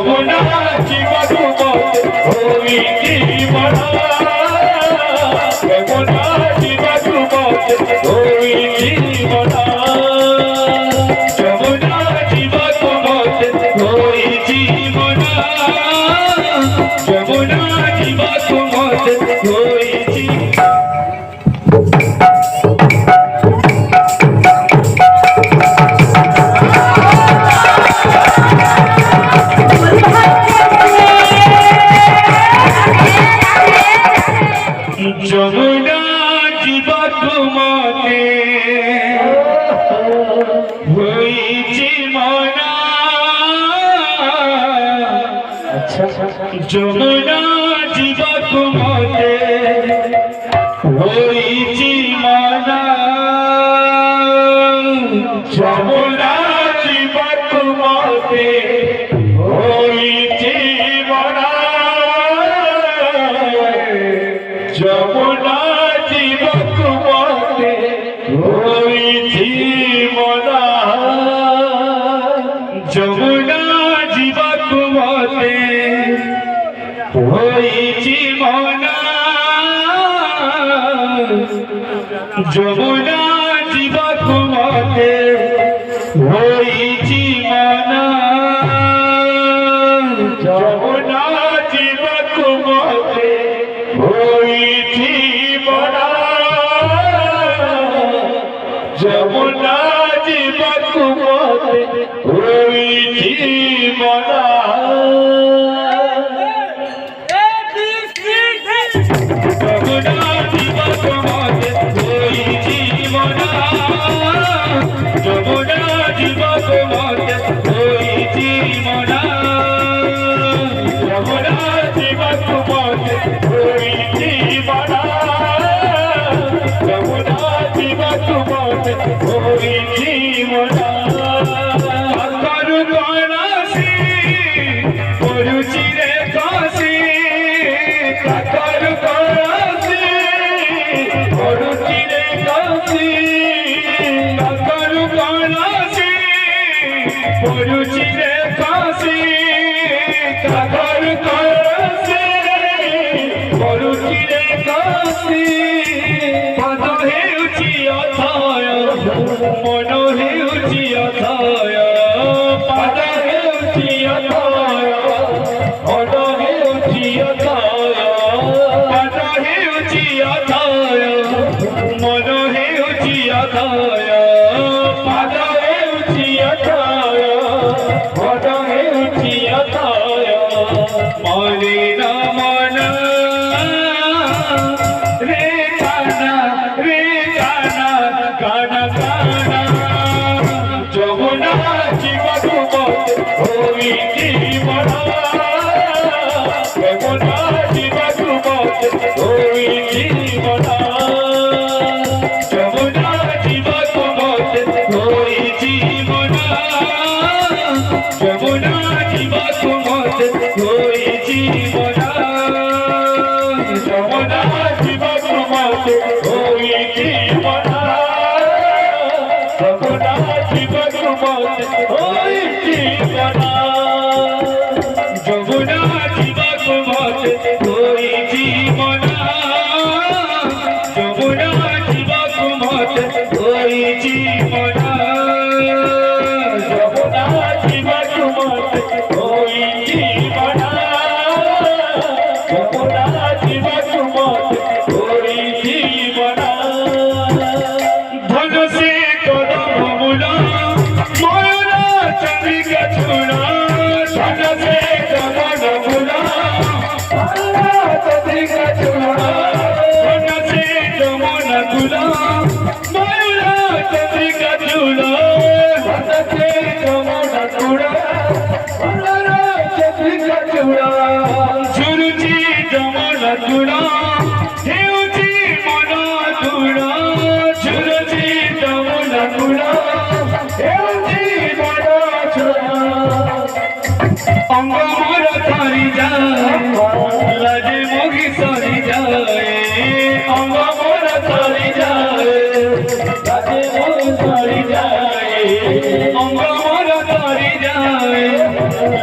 যমুনা জীবন হই জীবন যমুনা জীবন হই জীবন যমুনা জীবন হই জীবন যমুনা জীবন হই যমুনা জীবনে হইছি মনা যমুনা জীবনে হইছি মনা যমুনা জীবনে হইছি মনা যমুনা জীবনে হইছি মনা যমুনা জীবনে হইছি মনা যমুনা জীবনে হইছি মনা যমুনা জীবনে হইছি মনা যমুনা জীবনে হইছি মনা যমুনা জীবনে হইছি মনা যমুনা জীবনে হইছি মনা যমুনা জীবনে হইছি মনা যমুনা জীবনে হইছি মনা কারু কণাসি পড়ুছি রে কাশি কারু কণাসি পড়ুছি রে কাশি কারু কণাসি পড়ুছি রে কাশি কারু কণাসি পড়ুছি রে কাশি পদ হেউছি অথয় মন হেউছি অথয় পদ হেউছি অথয় মন হেউছি অথয় পদ হেউছি অথয় মন হেউছি অথয় পদ হেউছি অথয় মন হেউছি অথয় মনে না মনা রে কানা কানা কানা যমুনা জীবনে হইছি মনা যমুনা জীবনে হইছি মনা যমুনা জীবনে হইছি মনা যমুনা জীবনে হইছি মনা যমুনা জীবনে হইছি মনা যমুনা জীবনে হইছি মনা যমুনা জীবনে হইছি মনা যমুনা জীবনে হইছি মনা যমুনা জীবনে হইছি মনা যমুনা জীবনে হইছি মনা ধনসে কদমমূলা ময়ূরা চন্দ্রিকা চূড়া ধনসে কদমমূলা ময়ূরা চন্দ্রিকা চূড়া ধনসে যমুনা তুলা ময়ূরা চন্দ্রিকা চূড়া ধনসে যমুনা তুলা ময়ূরা চন্দ্রিকা চূড়া ঝুরুচি যমুনা তুলা হেউচি মনা তুলা ঝুরুচি যমুনা তুলা হেউচি মনা তুলা অঙ্গ মোর ধরি যায় লাজে মুখি সরি যায় অঙ্গ মোর ধরি যায় লাজে মুখি সরি যায় অঙ্গ মোর ধরি যায়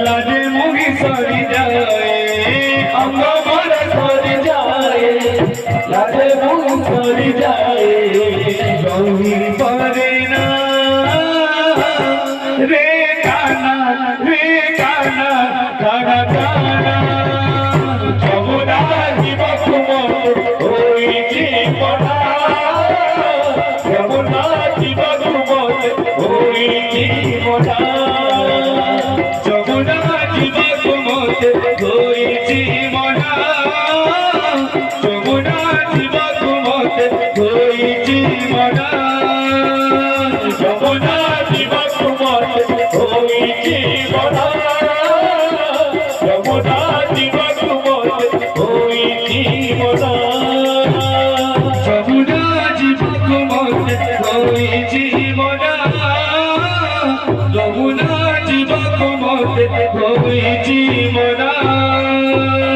লাজে মুখি तिची मना